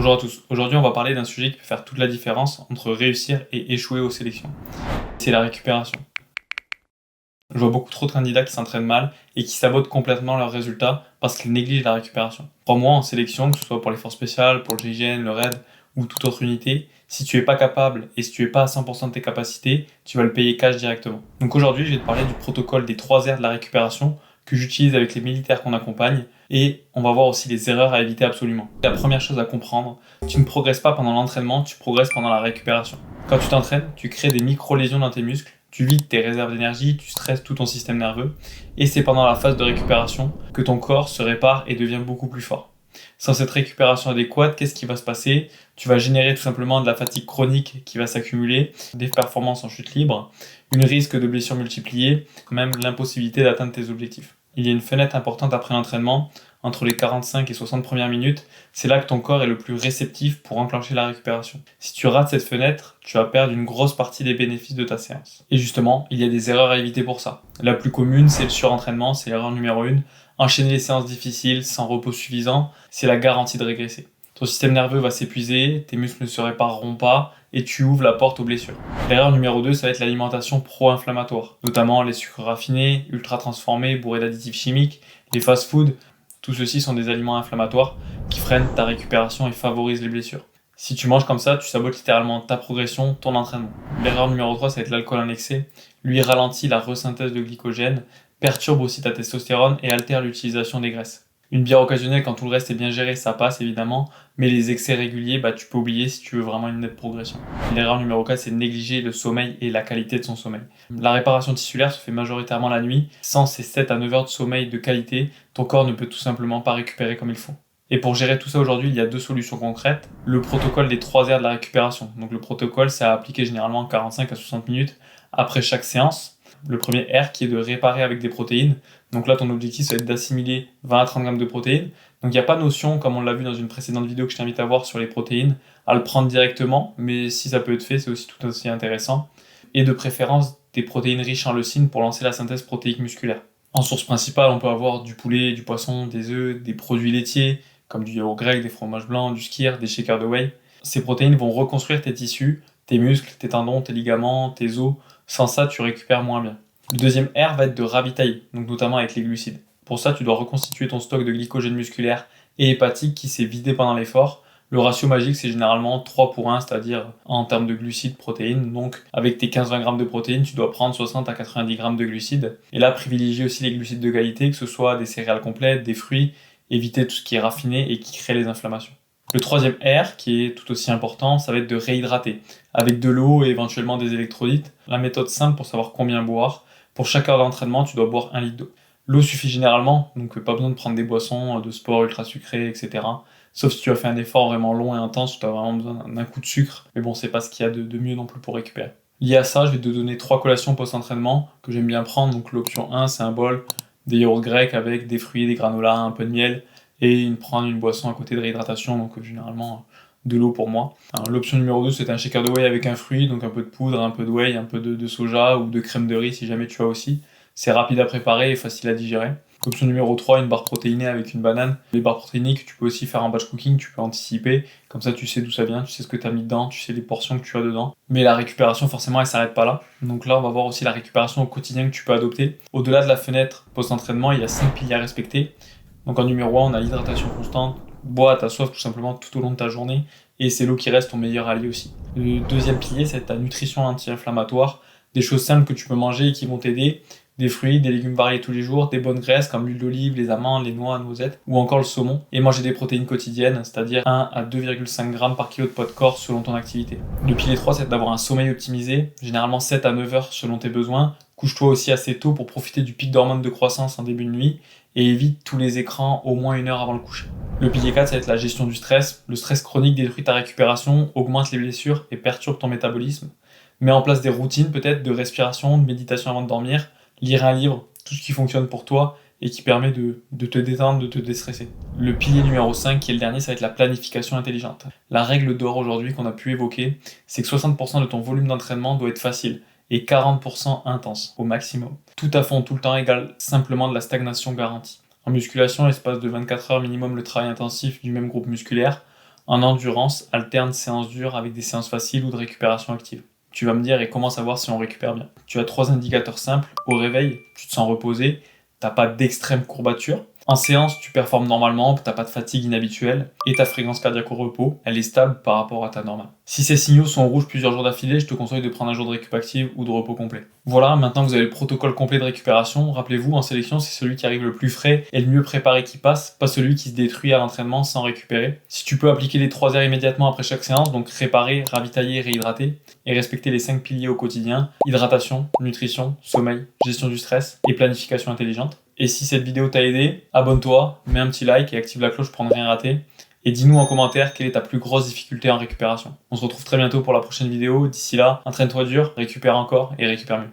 Bonjour à tous, aujourd'hui on va parler d'un sujet qui peut faire toute la différence entre réussir et échouer aux sélections. C'est la récupération. Je vois beaucoup trop de candidats qui s'entraînent mal et qui sabotent complètement leurs résultats parce qu'ils négligent la récupération. Crois-moi, en sélection, que ce soit pour les forces spéciales, pour le GIGN, le RAID ou toute autre unité, si tu es pas capable et si tu es pas à 100% de tes capacités, tu vas le payer cash directement. Donc aujourd'hui, je vais te parler du protocole des 3 R de la récupération que j'utilise avec les militaires qu'on accompagne et on va voir aussi les erreurs à éviter absolument. La première chose à comprendre, tu ne progresses pas pendant l'entraînement, tu progresses pendant la récupération. Quand tu t'entraînes, tu crées des micro-lésions dans tes muscles, tu vides tes réserves d'énergie, tu stresses tout ton système nerveux et c'est pendant la phase de récupération que ton corps se répare et devient beaucoup plus fort. Sans cette récupération adéquate, qu'est-ce qui va se passer? Tu vas générer tout simplement de la fatigue chronique qui va s'accumuler, des performances en chute libre, une risque de blessures multipliées, même l'impossibilité d'atteindre tes objectifs. Il y a une fenêtre importante après l'entraînement, entre les 45 et 60 premières minutes, c'est là que ton corps est le plus réceptif pour enclencher la récupération. Si tu rates cette fenêtre, tu vas perdre une grosse partie des bénéfices de ta séance. Et justement, il y a des erreurs à éviter pour ça. La plus commune, c'est le surentraînement, c'est l'erreur numéro 1. Enchaîner les séances difficiles sans repos suffisant, c'est la garantie de régresser. Ton système nerveux va s'épuiser, tes muscles ne se répareront pas et tu ouvres la porte aux blessures. L'erreur numéro 2, ça va être l'alimentation pro-inflammatoire, notamment les sucres raffinés, ultra transformés, bourrés d'additifs chimiques, les fast-foods. Tout ceci sont des aliments inflammatoires qui freinent ta récupération et favorisent les blessures. Si tu manges comme ça, tu sabotes littéralement ta progression, ton entraînement. L'erreur numéro 3, ça va être l'alcool en excès. Lui ralentit la resynthèse de glycogène, perturbe aussi ta testostérone et altère l'utilisation des graisses. Une bière occasionnelle, quand tout le reste est bien géré, ça passe évidemment, mais les excès réguliers, tu peux oublier si tu veux vraiment une nette progression. L'erreur numéro 4, c'est de négliger le sommeil et la qualité de son sommeil. La réparation tissulaire se fait majoritairement la nuit. Sans ces 7 à 9 heures de sommeil de qualité, ton corps ne peut tout simplement pas récupérer comme il faut. Et pour gérer tout ça aujourd'hui, il y a 2 solutions concrètes. Le protocole des 3 R de la récupération. Donc le protocole, c'est à appliquer généralement 45 à 60 minutes après chaque séance. Le premier R qui est de réparer avec des protéines. Donc là, ton objectif, ça va être d'assimiler 20 à 30 grammes de protéines. Donc il n'y a pas notion, comme on l'a vu dans une précédente vidéo que je t'invite à voir sur les protéines, à le prendre directement, mais si ça peut être fait, c'est aussi tout aussi intéressant. Et de préférence, des protéines riches en leucine pour lancer la synthèse protéique musculaire. En source principale, on peut avoir du poulet, du poisson, des œufs, des produits laitiers, comme du yaourt grec, des fromages blancs, du skyr, des shakers de whey. Ces protéines vont reconstruire tes tissus, tes muscles, tes tendons, tes ligaments, tes os. Sans ça, tu récupères moins bien. Le deuxième R va être de ravitailler, donc notamment avec les glucides. Pour ça, tu dois reconstituer ton stock de glycogène musculaire et hépatique qui s'est vidé pendant l'effort. Le ratio magique, c'est généralement 3 pour 1, c'est-à-dire en termes de glucides, protéines. Donc, avec tes 15-20 grammes de protéines, tu dois prendre 60 à 90 grammes de glucides. Et là, privilégier aussi les glucides de qualité, que ce soit des céréales complètes, des fruits, éviter tout ce qui est raffiné et qui crée les inflammations. Le troisième R, qui est tout aussi important, ça va être de réhydrater, avec de l'eau et éventuellement des électrolytes. La méthode simple pour savoir combien boire. Pour chaque heure d'entraînement, tu dois boire 1 litre d'eau. L'eau suffit généralement, donc pas besoin de prendre des boissons de sport ultra sucrées, etc. Sauf si tu as fait un effort vraiment long et intense, où tu as vraiment besoin d'un coup de sucre. Mais bon, c'est pas ce qu'il y a de mieux non plus pour récupérer. Lié à ça, je vais te donner 3 collations post-entraînement que j'aime bien prendre. Donc l'option 1, c'est un bol, des yaourts grecs avec des fruits, des granolas, un peu de miel, et prendre une boisson à côté de réhydratation, donc généralement de l'eau pour moi. Alors, l'option numéro 2, c'est un shaker de whey avec un fruit, donc un peu de poudre, un peu de whey, un peu de soja ou de crème de riz si jamais tu as aussi. C'est rapide à préparer et facile à digérer. Option numéro 3, une barre protéinée avec une banane. Les barres protéiniques, tu peux aussi faire en batch cooking, tu peux anticiper. Comme ça, tu sais d'où ça vient, tu sais ce que tu as mis dedans, tu sais les portions que tu as dedans. Mais la récupération, forcément, elle s'arrête pas là. Donc là, on va voir aussi la récupération au quotidien que tu peux adopter. Au-delà de la fenêtre post-entraînement, il y a 5 piliers à respecter. Donc en numéro 1, on a l'hydratation constante. Bois à ta soif tout simplement tout au long de ta journée. Et c'est l'eau qui reste ton meilleur allié aussi. Le deuxième pilier, c'est ta nutrition anti-inflammatoire. Des choses simples que tu peux manger et qui vont t'aider. Des fruits, des légumes variés tous les jours, des bonnes graisses comme l'huile d'olive, les amandes, les noix, noisettes ou encore le saumon. Et manger des protéines quotidiennes, c'est-à-dire 1 à 2,5 grammes par kilo de poids de corps selon ton activité. Le pilier 3, c'est d'avoir un sommeil optimisé, généralement 7 à 9 heures selon tes besoins. Couche-toi aussi assez tôt pour profiter du pic d'hormones de croissance en début de nuit et évite tous les écrans au moins 1 heure avant le coucher. Le pilier 4, ça va être la gestion du stress. Le stress chronique détruit ta récupération, augmente les blessures et perturbe ton métabolisme. Mets en place des routines peut-être de respiration, de méditation avant de dormir, lire un livre, tout ce qui fonctionne pour toi et qui permet de te détendre, de te déstresser. Le pilier numéro 5, qui est le dernier, ça va être la planification intelligente. La règle d'or aujourd'hui qu'on a pu évoquer, c'est que 60% de ton volume d'entraînement doit être facile et 40% intense, au maximum. Tout à fond, tout le temps égale simplement de la stagnation garantie. En musculation, l'espace de 24 heures minimum le travail intensif du même groupe musculaire. En endurance, alterne séances dures avec des séances faciles ou de récupération active. Tu vas me dire, et comment savoir si on récupère bien? Tu as 3 indicateurs simples. Au réveil, tu te sens reposé, t'as pas d'extrême courbature. En séance, tu performes normalement, t'as pas de fatigue inhabituelle, et ta fréquence cardiaque au repos, elle est stable par rapport à ta normale. Si ces signaux sont rouges plusieurs jours d'affilée, je te conseille de prendre un jour de récup active ou de repos complet. Voilà, maintenant que vous avez le protocole complet de récupération, rappelez-vous, en sélection, c'est celui qui arrive le plus frais et le mieux préparé qui passe, pas celui qui se détruit à l'entraînement sans récupérer. Si tu peux appliquer les 3 heures immédiatement après chaque séance, donc réparer, ravitailler, réhydrater, et respecter les 5 piliers au quotidien, hydratation, nutrition, sommeil, gestion du stress et planification intelligente. Et si cette vidéo t'a aidé, abonne-toi, mets un petit like et active la cloche pour ne rien rater. Et dis-nous en commentaire quelle est ta plus grosse difficulté en récupération. On se retrouve très bientôt pour la prochaine vidéo. D'ici là, entraîne-toi dur, récupère encore et récupère mieux.